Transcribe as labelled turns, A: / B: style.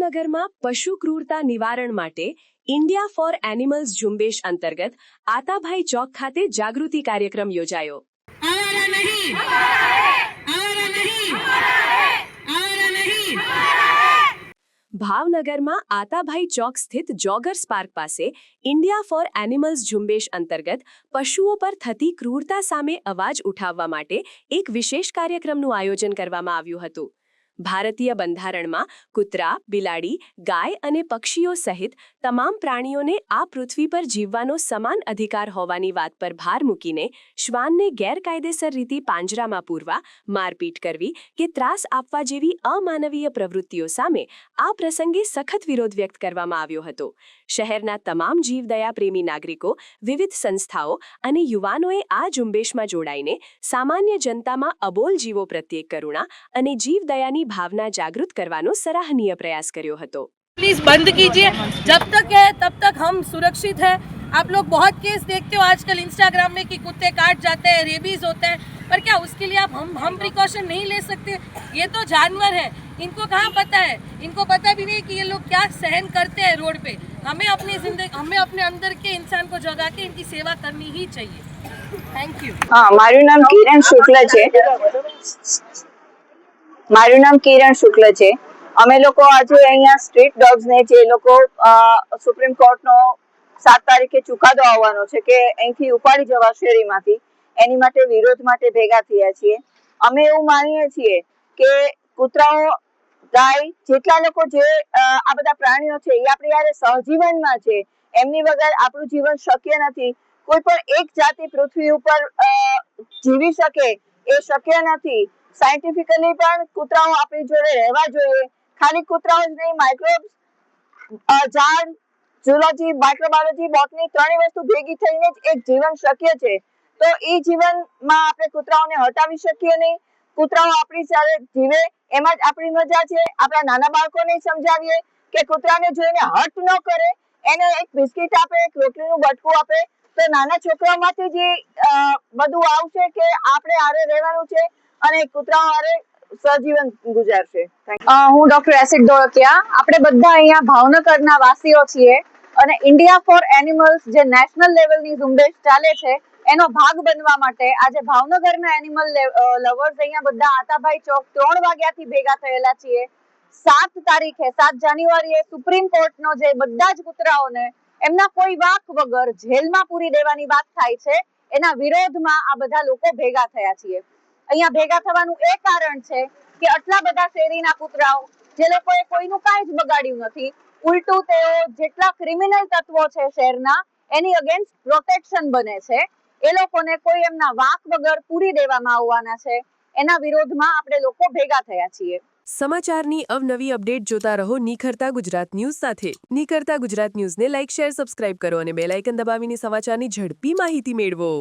A: ભાવનગરમાં પશુ ક્રૂરતા નિવારણ માટે ઇન્ડિયા ફોર એનિમલ્સ ઝુંબેશ અંતર્ગત આતાભાઈ ચોક ખાતે જાગૃતિ કાર્યક્રમ યોજાયો। ભાવનગરમાં આતાભાઈ ચોક સ્થિત જોગર્સ પાર્ક પાસે ઇન્ડિયા ફોર એનિમલ્સ ઝુંબેશ અંતર્ગત પશુઓ પર થતી ક્રૂરતા સામે અવાજ ઉઠાવવા માટે એક વિશેષ કાર્યક્રમનું આયોજન કરવામાં આવ્યું હતું। ભારતીય બંધારણમાં કૂતરા, બિલાડી, ગાય અને પક્ષીઓ સહિત તમામ પ્રાણીઓને આ પૃથ્વી પર જીવવાનો સમાન અધિકાર હોવાની વાત પર ભાર મૂકીને શ્વાનને ગેરકાયદેસર રીતે પાંજરામાં પૂરવા, મારપીટ કરવી કે ત્રાસ આપવા જેવી અમાનવીય પ્રવૃત્તિઓ સામે આ પ્રસંગે સખત વિરોધ વ્યક્ત કરવામાં આવ્યો હતો। શહેરના તમામ જીવદયા પ્રેમી નાગરિકો, વિવિધ સંસ્થાઓ અને યુવાનોએ આ ઝુંબેશમાં જોડાઈને સામાન્ય જનતામાં અબોલ જીવો પ્રત્યે કરુણા અને જીવદયાની भावना जागृत करवानो सराहनीय प्रयास कर्यो हतो।
B: प्लीज बंद कीजिए, जब तक है तब तक हम सुरक्षित हैं। आप लोग बहुत केस देखते हो आजकल इंस्टाग्राम में कि कुत्ते काट जाते हैं, रेबीज होते हैं, पर क्या उसके लिए आप हम प्रिकॉशन नहीं ले सकते? ये तो जानवर है, इनको कहाँ पता है? इनको पता भी नहीं कि ये लोग क्या सहन करते हैं रोड पे। हमें अपनी जिंदगी, हमें अपने अंदर के इंसान को जगा के इनकी सेवा करनी ही चाहिए। Thank you.
C: हाँ, मारू नाम किरण शुक्ल है। મારું નામ કિરણ શુક્લ છે। અમે લોકો આજે અહીંયા સ્ટ્રીટ ડોગ્સ ને જે લોકો સુપ્રીમ કોર્ટનો 7 તારીખે ચુકાદો આવવાનો છે કે અહીંથી ઉપાડી જવા શેરીમાંથી, એની માટે વિરોધ માટે ભેગા થયા છીએ। અમે એવું માનીએ છીએ કે કૂતરાઓ, ગાય, જેટલા લોકો જે આ બધા પ્રાણીઓ છે એ આપણી યારે સહજીવનમાં છે, એમની વગર આપણું જીવન શક્ય નથી। કોઈ પણ એક જાતિ પૃથ્વી ઉપર જીવી શકે એ શક્ય નથી। સાયન્ટિફિકલી પણ કૂતરાઓ આપણી જોડે રહેવા જોઈએ। ખાલી કૂતરાઓ જ નહીં, માઇક્રોબ્સ, ઝાડ, ઝૂલોજી, માઇક્રોબાયોલોજી, બોટની ત્રણેય વસ્તુ ભેગી થઈને જ એક જીવન શક્ય છે। તો એ જીવનમાં આપણે કૂતરાઓને હટાવી શકીએ નહીં। કૂતરાઓ આપણી સાથે જીવે એમાં જ આપણી મજા છે। આપણા નાના બાળકોને સમજાવીએ કે કૂતરાને જોઈને હટ ન કરે, એને એક બિસ્કિટ આપે, એક રોટલીનું બટકું આપે, તો નાના છોકરાઓમાંથી જે બધું આવશે કે આપણે આરે રહેવાનું છે અને કૂતરાઓ હારે સજીવન ગુજારશે। હું ડોક્ટર એસિડ ધોળકિયા। આપણે બધા અહીંયા ભાવનગરના વાસીઓ છીએ અને ઇન્ડિયા ફોર એનિમલ્સ જે નેશનલ લેવલની ઝુંબેશ ચાલે છે એનો ભાગ બનવા માટે આજે ભાવનગરના એનિમલ લવર્સ અહીંયા બધા આતાભાઈ ચોક 3 વાગ્યાથી ભેગા થયેલા છીએ। 7 તારીખે 7 જાન્યુઆરીએ સુપ્રીમ કોર્ટનો જે બધા જ કૂતરાઓને એમના કોઈ વાંક વગર જેલમાં પૂરી દેવાની વાત થાય છે, એના વિરોધમાં આ બધા લોકો ભેગા થયા છીએ। અહીંયા ભેગા થવાનું એ કારણ છે કે આટલા બધા શેરીના કૂતરાઓ, જે લોકોએ કોઈનું કાંઈ જ બગાડ્યું નથી, ઉલટું તેઓ જેટલા ક્રિમિનલ તત્વો છે શહેરના એની અગેન્સ્ટ પ્રોટેક્શન બને છે, એ લોકોને કોઈ એમના વાંક વગર પૂરી દેવામાં આવવાના છે, એના વિરોધમાં આપણે લોકો ભેગા થયા છીએ।
A: સમાચારની અવનવી અપડેટ જોતા રહો નિખરતા ગુજરાત ન્યૂઝ સાથે। નિખરતા ગુજરાત ન્યૂઝને લાઇક, શેર, સબસ્ક્રાઇબ કરો અને બેલ આઇકન દબાવીને સમાચારની ઝડપી માહિતી મેળવો।